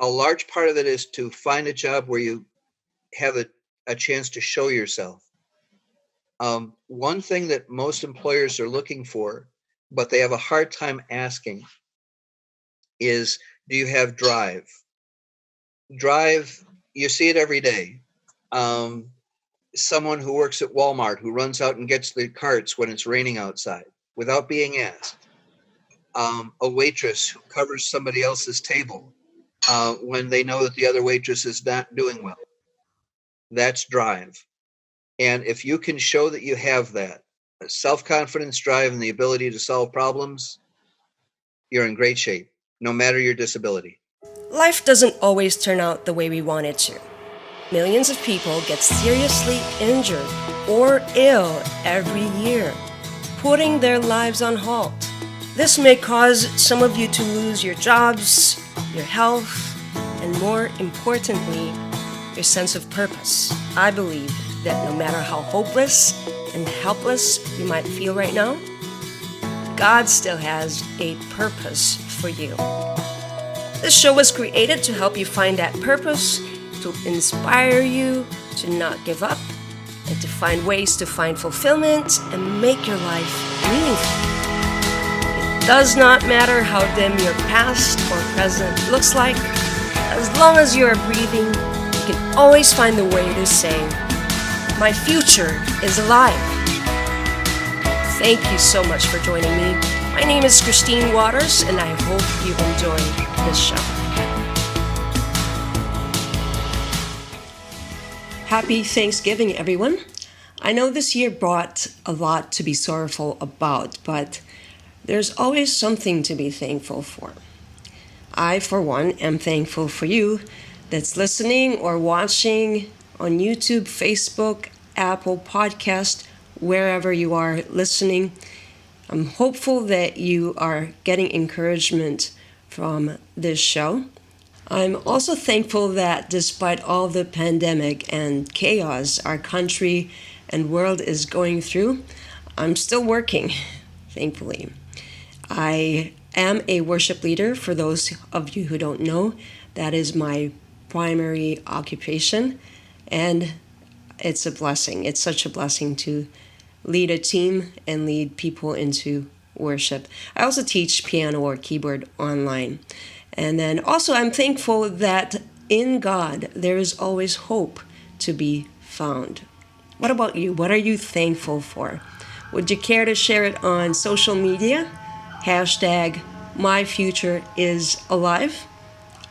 a large part of it is to find a job where you have a chance to show yourself. One thing that most employers are looking for, but they have a hard time asking, is do you have drive? Drive, you see it every day. Um, Someone who works at Walmart who runs out and gets the carts when it's raining outside without being asked. A waitress who covers somebody else's table when they know that the other waitress is not doing well. That's drive. And if you can show that you have that self-confidence, drive, and the ability to solve problems, you're in great shape, no matter your disability. Life doesn't always turn out the way we want it to. Millions of people get seriously injured or ill every year, putting their lives on halt. This may cause some of you to lose your jobs, your health, and more importantly, your sense of purpose. I believe that no matter how hopeless and helpless you might feel right now, God still has a purpose for you. This show was created to help you find that purpose, to inspire you to not give up, and to find ways to find fulfillment and make your life meaningful. It does not matter how dim your past or present looks like, as long as you are breathing, you can always find a way to say, "My future is alive." Thank you so much for joining me. My name is Christine Waters, and I hope you enjoy this show. Happy Thanksgiving, everyone. I know this year brought a lot to be sorrowful about, but there's always something to be thankful for. I, for one, am thankful for you that's listening or watching on YouTube, Facebook, Apple Podcast, wherever you are listening. I'm hopeful that you are getting encouragement from this show. I'm also thankful that despite all the pandemic and chaos our country and world is going through, I'm still working, thankfully. I am a worship leader. For those of you who don't know, that is my primary occupation, and it's a blessing. It's such a blessing to lead a team and lead people into worship. I also teach piano or keyboard online. And then also I'm thankful that in God there is always hope to be found. What about you? What are you thankful for? Would you care to share it on social media? Hashtag #MyFutureIsAlive.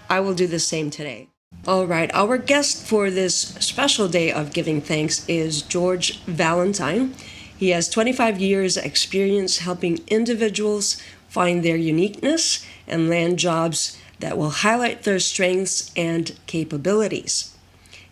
I will do the same today. All right, our guest for this special day of giving thanks is George Valentine. He has 25 years experience helping individuals find their uniqueness and land jobs that will highlight their strengths and capabilities.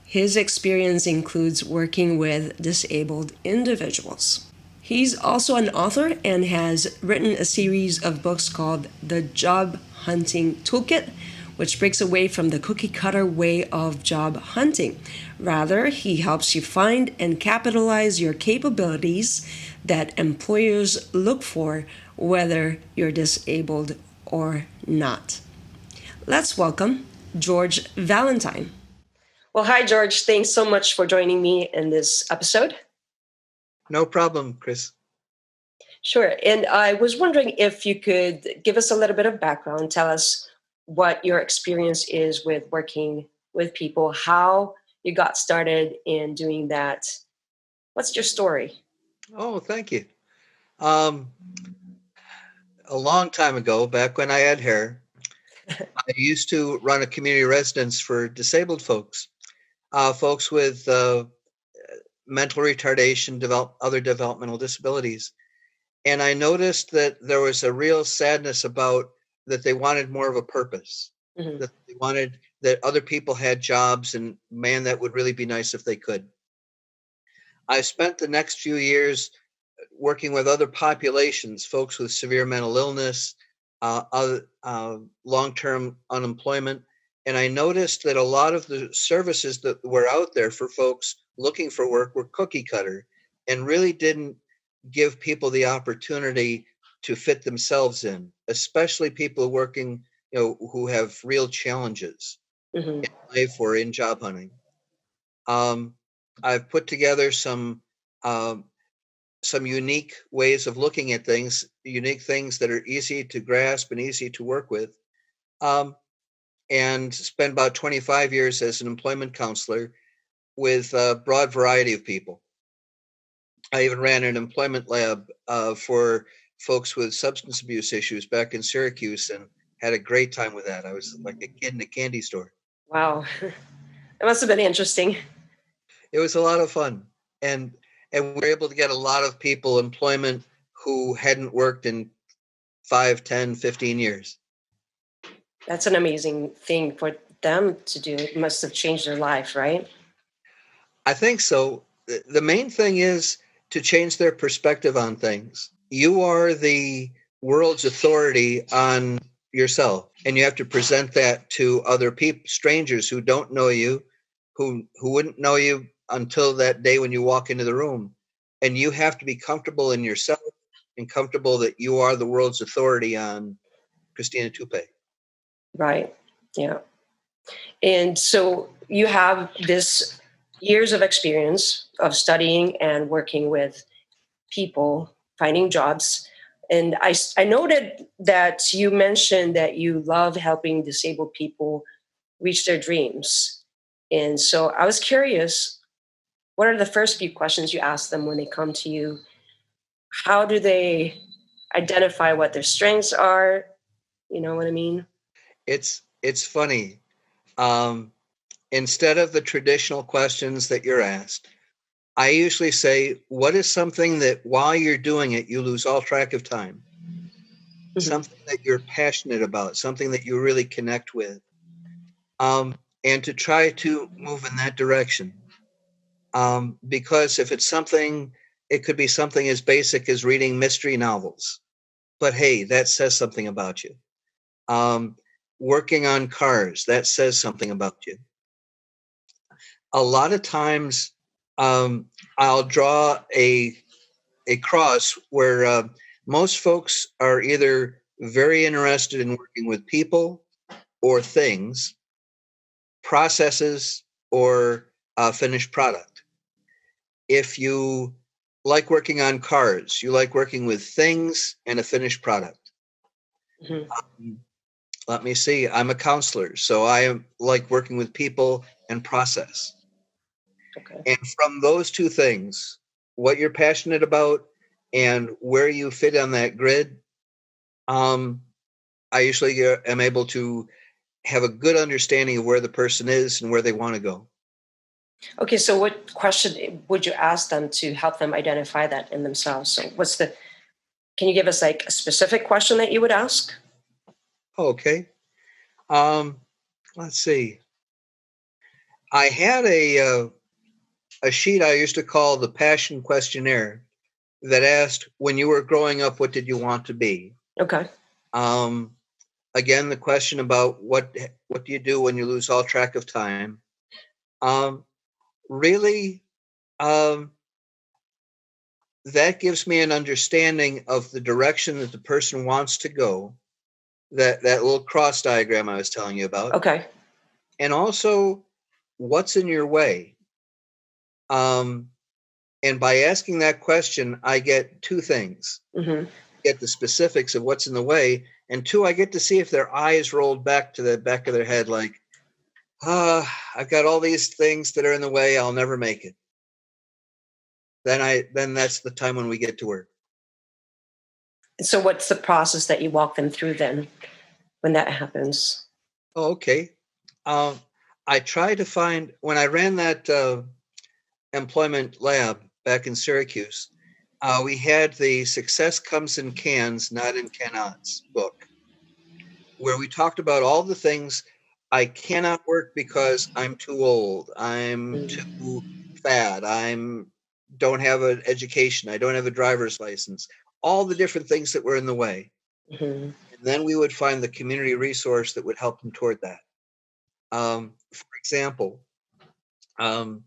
His experience includes working with disabled individuals. He's also an author and has written a series of books called The Job Hunting Toolkit, which breaks away from the cookie-cutter way of job hunting. Rather, he helps you find and capitalize your capabilities that employers look for, whether you're disabled or not. Let's welcome George Valentine. Well, hi, George. Thanks so much for joining me in this episode. No problem, Chris. Sure. And I was wondering if you could give us a little bit of background, tell us what your experience is with working with people, how you got started in doing that. What's your story? Oh, thank you. A long time ago, back when I had hair, I used to run a community residence for disabled folks, folks with mental retardation, other developmental disabilities. And I noticed that there was a real sadness about that they wanted more of a purpose, that they wanted that other people had jobs, and man, that would really be nice if they could. I spent the next few years working with other populations, folks with severe mental illness, long-term unemployment. And I noticed that a lot of the services that were out there for folks looking for work were cookie cutter and really didn't give people the opportunity to fit themselves in, especially people working, who have real challenges. Hmm. life or in job hunting. Um, I've put together um, some unique ways of looking at things, unique things that are easy to grasp and easy to work with, um, and spent about 25 years as an employment counselor with a broad variety of people. I even ran an employment lab for folks with substance abuse issues back in Syracuse and had a great time with that. I was like a kid in a candy store. Wow. It must have been interesting. It was a lot of fun. And we were able to get a lot of people employment who hadn't worked in 5, 10, 15 years. That's an amazing thing for them to do. It must have changed their life, right? I think so. The main thing is to change their perspective on things. You are the world's authority on yourself, and you have to present that to other people, strangers who don't know you, who wouldn't know you until that day when you walk into the room. And you have to be comfortable in yourself and comfortable that you are the world's authority on Christina Toupe. Right. Yeah. And so you have this years of experience of studying and working with people, finding jobs. And I noted that you mentioned that you love helping disabled people reach their dreams. And so I was curious, what are the first few questions you ask them when they come to you? How do they identify what their strengths are? You know what I mean? It's funny. Um, Instead of the traditional questions that you're asked, I usually say, what is something that while you're doing it, you lose all track of time? Hmm. Something that you're passionate about, something that you really connect with, and to try to move in that direction. Because if it's something, it could be something as basic as reading mystery novels, but hey, that says something about you. Um, Working on cars, that says something about you. A lot of times, I'll draw a cross where most folks are either very interested in working with people or things, processes, or a finished product. If you like working on cars, you like working with things and a finished product. Hmm. Um, Let me see. I'm a counselor, so like working with people and process. Okay. And from those two things, what you're passionate about and where you fit on that grid, um, I usually am able to have a good understanding of where the person is and where they want to go. Okay, so what question would you ask them to help them identify that in themselves? So can you give us like a specific question that you would ask? Okay. Um, let's see. I had a sheet I used to call the passion questionnaire that asked, when you were growing up, what did you want to be? Okay. Um, Again, the question about what do you do when you lose all track of time? Um, Really, um, that gives me an understanding of the direction that the person wants to go. That little cross diagram I was telling you about, Okay. and also what's in your way. Um, and by asking that question, I get two things: Hmm. get the specifics of what's in the way, and two, I get to see if their eyes rolled back to the back of their head, like, I've got all these things that are in the way. I'll never make it. Then that's the time when we get to work. So what's the process that you walk them through then when that happens? Oh, okay. Um, I try to find when I ran that employment lab back in Syracuse. We had the "Success Comes in Cans, Not in Cannots" book, where we talked about all the things I cannot work because I'm too old, I'm too fat, I'm don't have an education, I don't have a driver's license, all the different things that were in the way. Mm-hmm. And then we would find the community resource that would help them toward that. For example, um,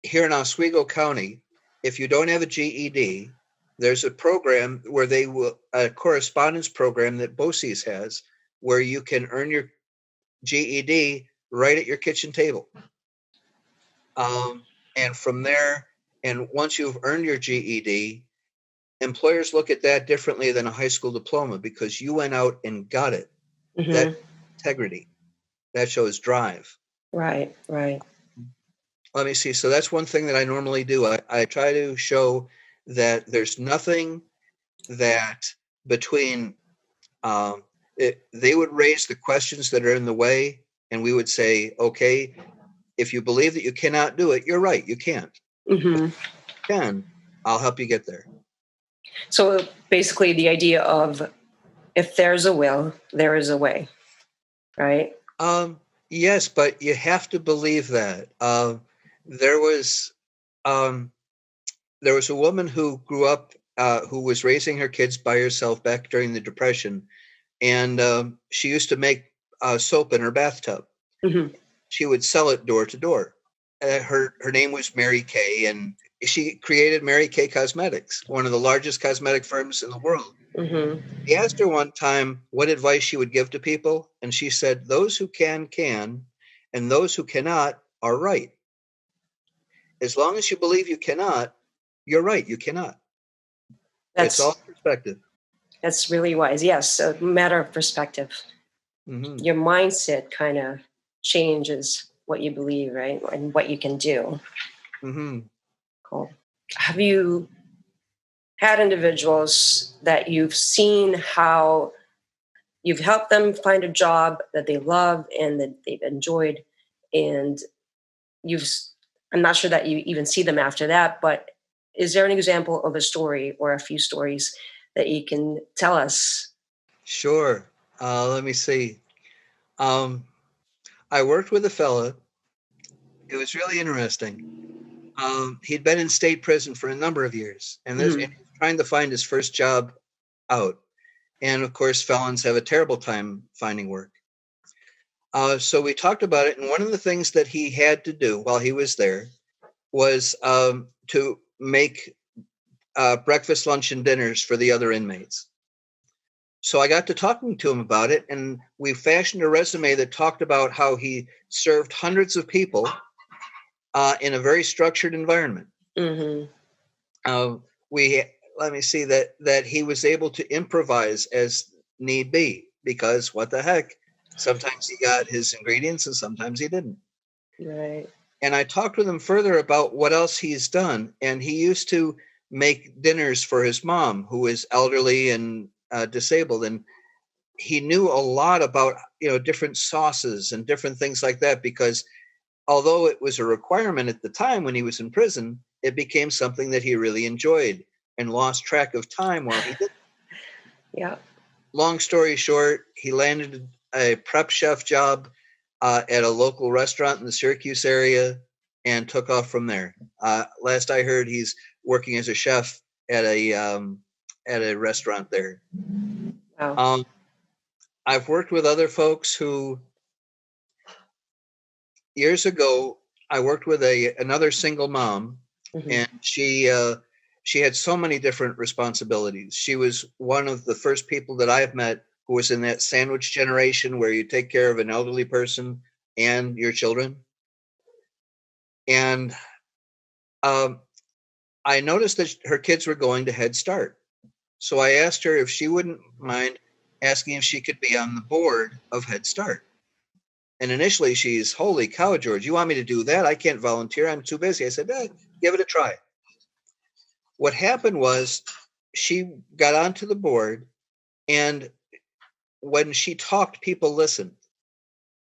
here in Oswego County, if you don't have a GED, there's a program where a correspondence program that BOCES has, where you can earn your GED right at your kitchen table. And from there, and once you've earned your GED, employers look at that differently than a high school diploma because you went out and got it. That integrity, that shows drive. Right. Let me see. So that's one thing that I normally do. I try to show that there's nothing that between they would raise the questions that are in the way, and we would say, okay, if you believe that you cannot do it, you're right, you can't. Mm-hmm. You can. I'll help you get there. So basically the idea of if there's a will, there is a way, right? Yes, but you have to believe that. There was a woman who grew up who was raising her kids by herself back during the Depression, and she used to make soap in her bathtub. Mm-hmm. She would sell it door to door. Her name was Mary Kay, and she created Mary Kay Cosmetics, one of the largest cosmetic firms in the world. Mm-hmm. He asked her one time what advice she would give to people, and she said, "Those who can, and those who cannot are right. As long as you believe you cannot, you're right, you cannot." It's all perspective. That's really wise. Yes, a matter of perspective. Mm-hmm. Your mindset kind of changes what you believe, right? And what you can do. Mm-hmm. Cool. Have you had individuals that you've seen how you've helped them find a job that they love and that they've enjoyed, and I'm not sure that you even see them after that, but is there an example of a story or a few stories that you can tell us? Sure. Let me see. I worked with a fella. It was really interesting. He'd been in state prison for a number of years, and he was trying to find his first job out. And of course, felons have a terrible time finding work. So we talked about it, and one of the things that he had to do while he was there was to make breakfast, lunch, and dinners for the other inmates. So I got to talking to him about it, and we fashioned a resume that talked about how he served hundreds of people in a very structured environment. Mm-hmm. Let me see that he was able to improvise as need be, because what the heck, sometimes he got his ingredients and sometimes he didn't. Right. And I talked with him further about what else he's done, and he used to make dinners for his mom, who is elderly and disabled, and he knew a lot about different sauces and different things like that, because although it was a requirement at the time when he was in prison, it became something that he really enjoyed and lost track of time while he did. Yeah. Long story short, he landed a prep chef job at a local restaurant in the Syracuse area and took off from there. Last I heard, he's working as a chef at a restaurant there. Wow. I've worked with other folks who, years ago, I worked with another single mom, and she had so many different responsibilities. She was one of the first people that I've met who was in that sandwich generation where you take care of an elderly person and your children. And I noticed that her kids were going to Head Start. So I asked her if she wouldn't mind asking if she could be on the board of Head Start. And initially she's, "Holy cow, George, you want me to do that? I can't volunteer. I'm too busy." I said, "Give it a try." What happened was she got onto the board, and when she talked, people listened.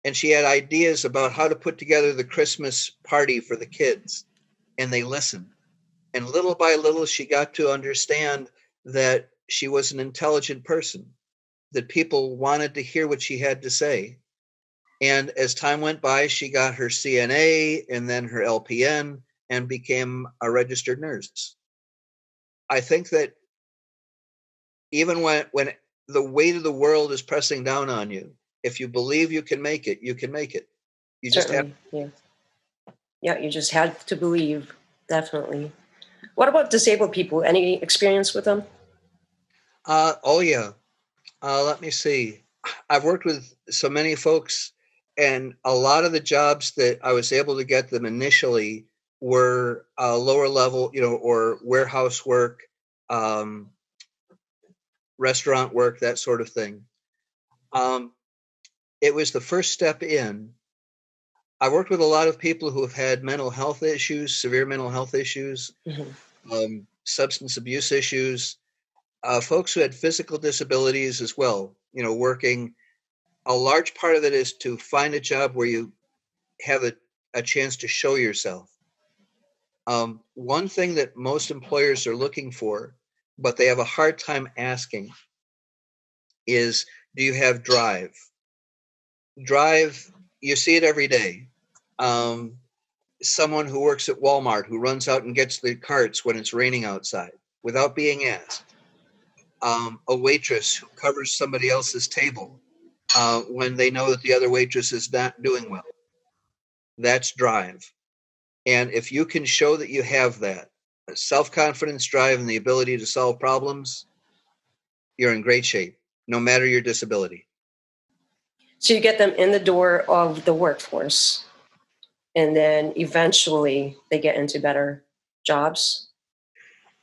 And she had ideas about how to put together the Christmas party for the kids, and they listened. And little by little, she got to understand that she was an intelligent person, that people wanted to hear what she had to say. And as time went by, she got her CNA and then her LPN and became a registered nurse. I think that even when the weight of the world is pressing down on you, if you believe you can make it, you can make it. You just have to. Yeah, you just had to believe, definitely. What about disabled people? Any experience with them? Oh, yeah. Let me see. I've worked with so many folks And a lot of the jobs that I was able to get them initially were lower level, or warehouse work, um, restaurant work, that sort of thing. Um, it was the first step in. I worked with a lot of people who have had mental health issues, severe mental health issues, Mhm. substance abuse issues, folks who had physical disabilities as well. Working. A large part of it is to find a job where you have a chance to show yourself. One thing that most employers are looking for, but they have a hard time asking, is, do you have drive? Drive, you see it every day. Um, Someone who works at Walmart who runs out and gets the carts when it's raining outside without being asked. A waitress who covers somebody else's table when they know that the other waitress is not doing well. That's drive. And if you can show that you have that self-confidence, drive, and the ability to solve problems, you're in great shape, no matter your disability. So you get them in the door of the workforce, and then eventually they get into better jobs.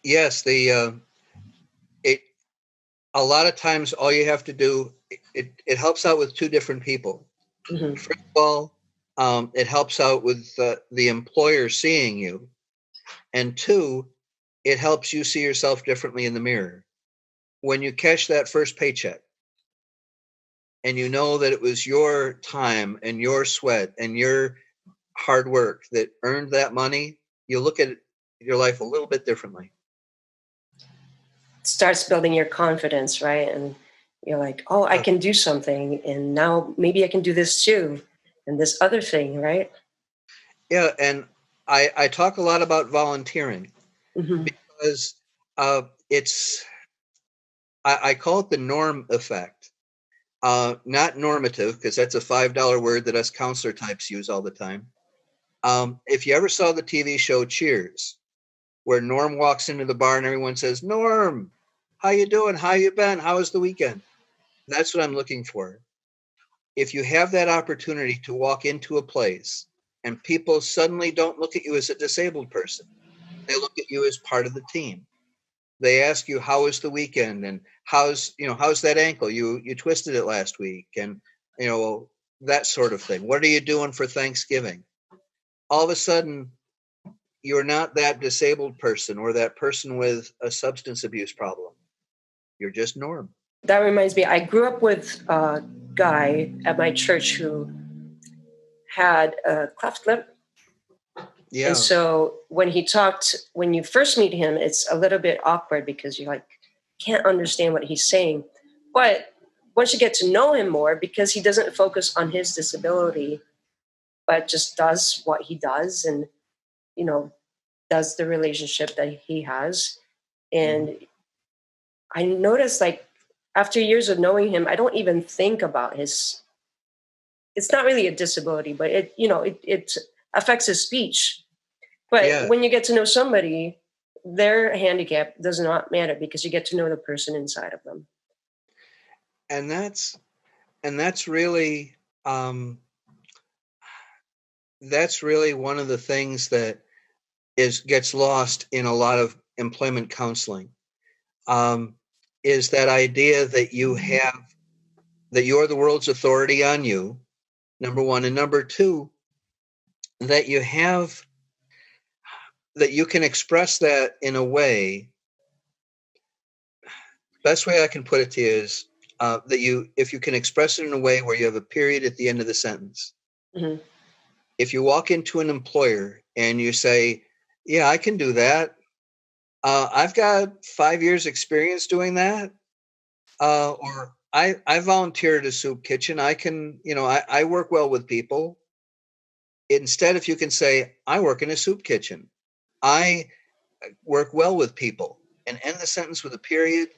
Yes, it a lot of times all you have to do, it helps out with two different people. Hmm. First of all, it helps out with the employer seeing you, and two, it helps you see yourself differently in the mirror. When you cash that first paycheck, and you know that it was your time and your sweat and your hard work that earned that money, you look at your life a little bit differently. Starts building your confidence, right? And you're like, oh, I Yeah, can do something, and now maybe I can do this too, and this other thing, right? yeah, and I talk a lot about volunteering Hmm. because it's I call it the norm effect. Not normative, because that's a $5 word that us counselor types use all the time. If you ever saw the TV show Cheers, where Norm walks into the bar and everyone says, "Norm, how you doing? How you been? How was the weekend?" That's what I'm looking for. If you have that opportunity to walk into a place and people suddenly don't look at you as a disabled person, they look at you as part of the team. They ask you, how was the weekend, and how's that ankle? You twisted it last week, and you know that sort of thing. What are you doing for Thanksgiving? All of a sudden, you're not that disabled person or that person with a substance abuse problem. You're just Norm. That reminds me, I grew up with a guy at my church who had a cleft lip. And Yeah, so when he talked, when you first meet him, it's a little bit awkward because you like can't understand what he's saying. But once you get to know him more, because he doesn't focus on his disability, but just does what he does and, you know, does the relationship that he has. mhm, And I noticed like after years of knowing him, I don't even think about his, it's not really a disability, but it affects his speech. But yeah, when you get to know somebody, their handicap does not matter because you get to know the person inside of them. and that's really um, one of the things that is gets lost in a lot of employment counseling. Um, is that idea that you're the world's authority on you, number one, and number two, that you can express that in a way. Best way I can put it to you is that if you can express it in a way where you have a period at the end of the sentence. Hmm. If you walk into an employer and you say, "Yeah, I can do that. I've got 5 years experience doing that," or I volunteer at a soup kitchen. I can, I work well with people. Instead, if you can say, "I work in a soup kitchen. I work well with people," and end the sentence with a period,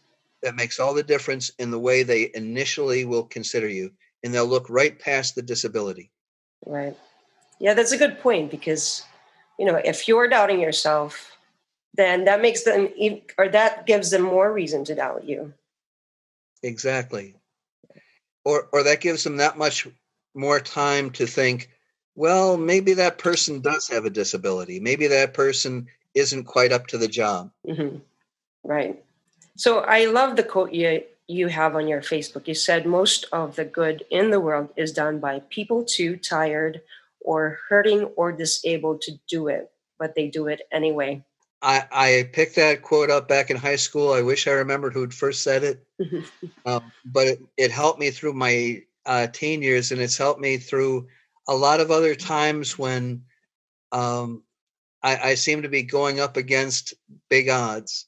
that makes all the difference in the way they initially will consider you, and they'll look right past the disability. Right. Yeah, that's a good point because, if you're doubting yourself, then that makes them, or that gives them more reason to doubt you. Exactly. Or that gives them that much. more time to think, well, maybe that person does have a disability. Maybe that person isn't quite up to the job. Mm-hmm. Right. So I love the quote you have on your Facebook. You said most of the good in the world is done by people too tired or hurting or disabled to do it, but they do it anyway. I picked that quote up back in high school. I wish I remembered who'd first said it, but it helped me through my teen years, and it's helped me through a lot of other times when um, I seem to be going up against big odds,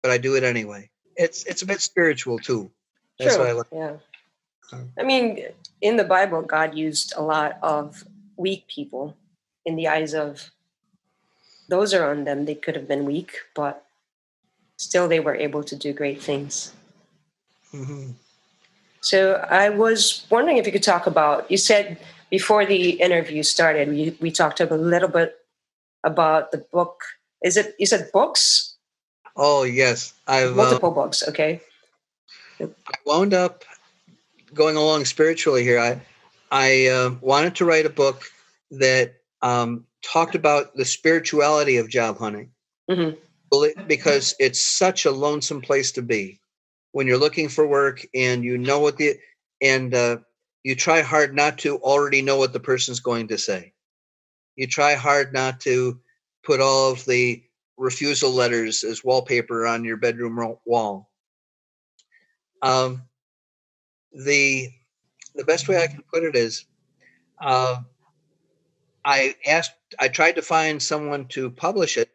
but I do it anyway. It's a bit spiritual too. That's what I True. like. Yeah. I mean, in the Bible, God used a lot of weak people in the eyes of those around them. They could have been weak, but still they were able to do great things. Mm-hmm. So I was wondering if you could talk about, you said before the interview started, we talked a little bit about the book. Is it, you said books? Oh yes, Multiple books, okay. I wound up going along spiritually here. I wanted to write a book that talked about the spirituality of job hunting, Mm-hmm. because it's such a lonesome place to be when you're looking for work and you know what the and you try hard not to already know what the person's going to say. You try hard not to put all of the refusal letters as wallpaper on your bedroom wall. Um, the the best way I can put it is, uh, I tried to find someone to publish it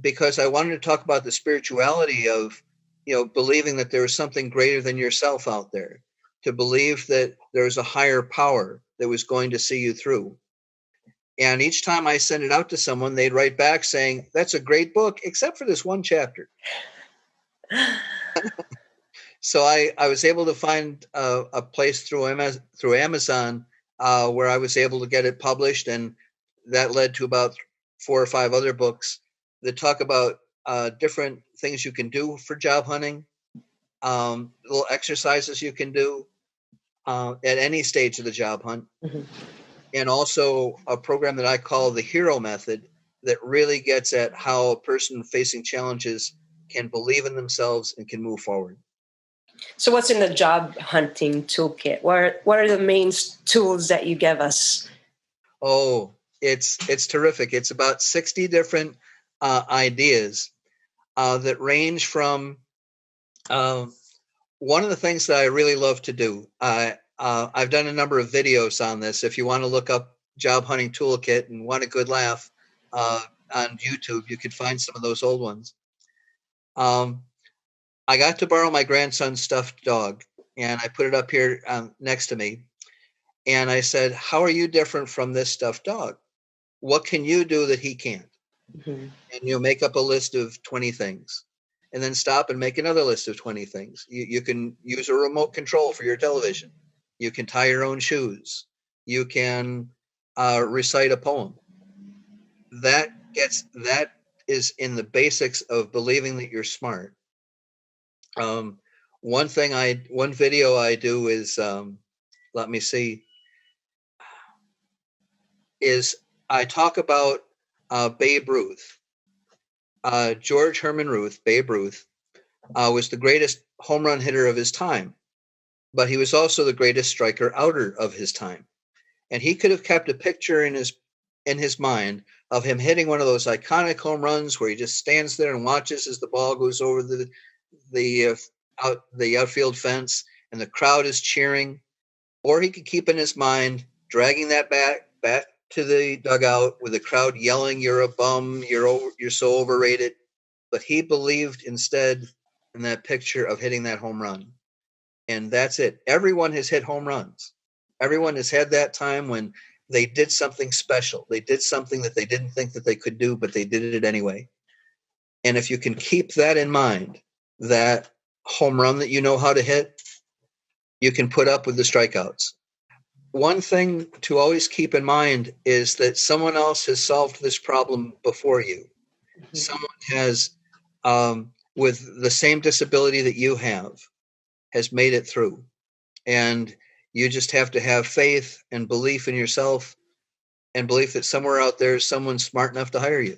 because I wanted to talk about the spirituality of, believing that there is something greater than yourself out there, to believe that there's a higher power that was going to see you through. And each time I send it out to someone, they'd write back saying, "That's a great book, except for this one chapter." So I was able to find a place through Amazon where I was able to get it published, and that led to about 4 or 5 other books that talk about different things you can do for job hunting, little exercises you can do at any stage of the job hunt, Mm-hmm. and also a program that I call the Hero Method that really gets at how a person facing challenges can believe in themselves and can move forward. So what's in the job hunting toolkit? What are the main tools that you give us? Oh, it's terrific. It's about 60 different ideas that range from one of the things that I really love to do. I've done a number of videos on this. If you want to look up Job Hunting Toolkit and want a good laugh on YouTube, you could find some of those old ones. I got to borrow my grandson's stuffed dog, and I put it up here next to me. And I said, "How are you different from this stuffed dog? What can you do that he can't?" Mm-hmm. And you make up a list of 20 things, and then stop and make another list of 20 things. You can use a remote control for your television. You can tie your own shoes. You can recite a poem. That is in the basics of believing that you're smart. One video I do is, let me see, is I talk about Babe Ruth. George Herman Ruth, Babe Ruth, was the greatest home run hitter of his time, but he was also the greatest striker outer of his time. And he could have kept a picture in his mind of him hitting one of those iconic home runs where he just stands there and watches as the ball goes over the outfield fence and the crowd is cheering. Or he could keep in his mind dragging that back to the dugout with the crowd yelling, "You're a bum, you're so overrated." But he believed instead in that picture of hitting that home run. And that's it. Everyone has hit home runs. Everyone has had that time when they did something special. They did something that they didn't think that they could do, but they did it anyway. And if you can keep that in mind, that home run that you know how to hit, you can put up with the strikeouts. One thing to always keep in mind is that someone else has solved this problem before you. Mm-hmm. Someone has, with the same disability that you have, has made it through. And You just have to have faith and belief in yourself and belief that somewhere out there is someone smart enough to hire you.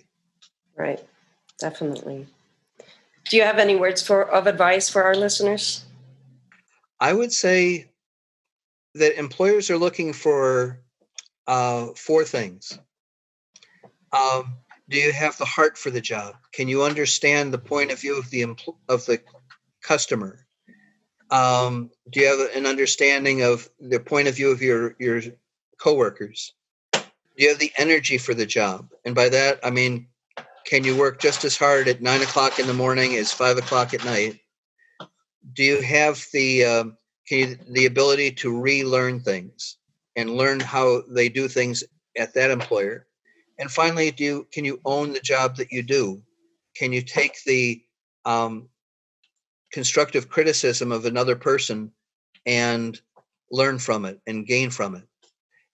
Right. Definitely. Do you have any words of advice for our listeners? I would say that employers are looking for 4 things. Do you have the heart for the job? Can you understand the point of view of the customer? Do you have an understanding of the point of view of your coworkers? Do you have the energy for the job? And by that, I mean, can you work just as hard at 9 o'clock in the morning as 5 o'clock at night? Do you have the ability to relearn things and learn how they do things at that employer? And finally, can you own the job that you do? Can you take the constructive criticism of another person and learn from it and gain from it?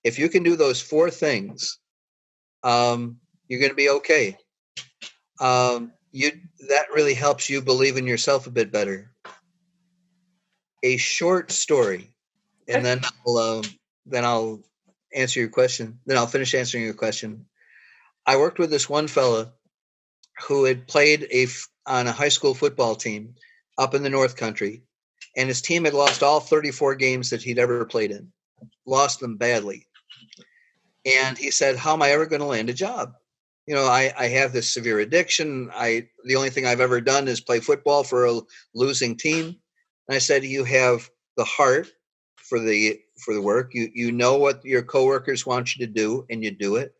If you can do those 4 things, you're going to be okay. That really helps you believe in yourself a bit better. A short story, and then I'll answer your question. Then I'll finish answering your question. I worked with this one fella who had played on a high school football team up in the North Country, and his team had lost all 34 games that he'd ever played in, lost them badly. And he said, "How am I ever going to land a job? You know, I have this severe addiction. The only thing I've ever done is play football for a losing team." And I said, "You have the heart for the work. You know what your coworkers want you to do, and you do it.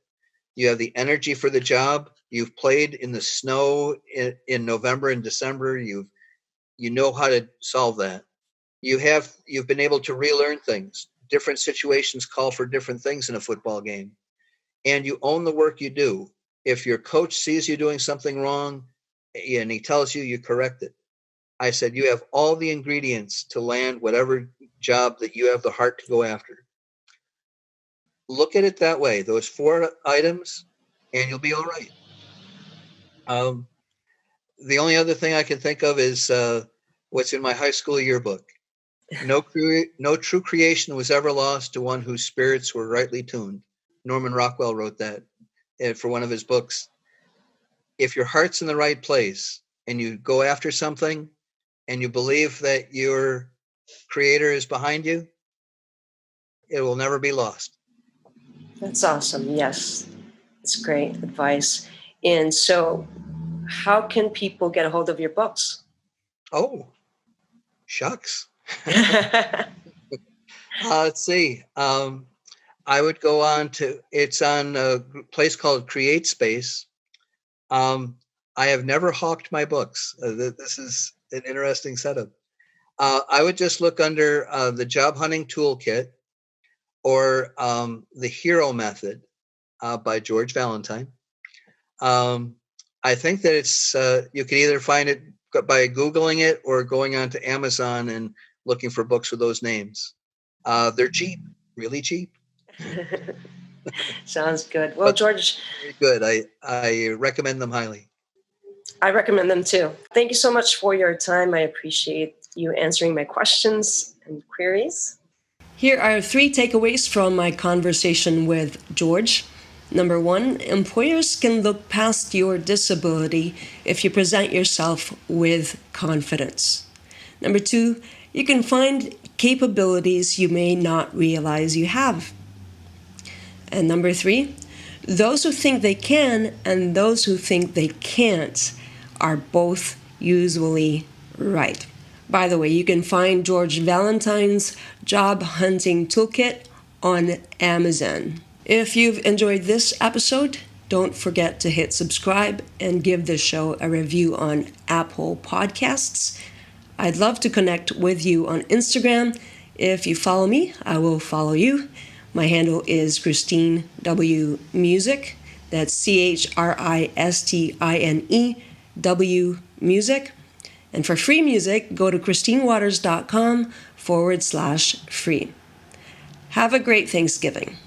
You have the energy for the job. You've played in the snow in November and December. You know how to solve that. You've been able to relearn things. Different situations call for different things in a football game, and you own the work you do. If your coach sees you doing something wrong and he tells you, you correct it." I said, "You have all the ingredients to land whatever job that you have the heart to go after. Look at it that way, those 4 items, and you'll be all right." The only other thing I can think of is what's in my high school yearbook. No true creation was ever lost to one whose spirits were rightly tuned. Norman Rockwell wrote that for one of his books. If your heart's in the right place and you go after something and you believe that your creator is behind you, it will never be lost. That's awesome. Yes, it's great advice. And so, how can people get a hold of your books? Oh, shucks. Let's see. I would go on it's on a place called Create Space. I have never hawked my books. This is an interesting setup. I would just look under the Job Hunting Toolkit or the Hero Method by George Valentine. I think that it's you can either find it by Googling it or going onto Amazon and looking for books with those names. They're cheap, really cheap. Sounds good. Well, George, very good. I recommend them highly. I recommend them too. Thank you so much for your time. I appreciate you answering my questions and queries. Here are 3 takeaways from my conversation with George. Number 1, employers can look past your disability if you present yourself with confidence. Number 2, you can find capabilities you may not realize you have. And number 3, those who think they can and those who think they can't are both usually right. By the way, you can find George Valentine's Job Hunting Toolkit on Amazon. If you've enjoyed this episode, don't forget to hit subscribe and give the show a review on Apple Podcasts. I'd love to connect with you on Instagram. If you follow me, I will follow you. My handle is Christine W. Music. That's CHRISTINE W Music. And for free music, go to christinewaters.com/free. Have a great Thanksgiving.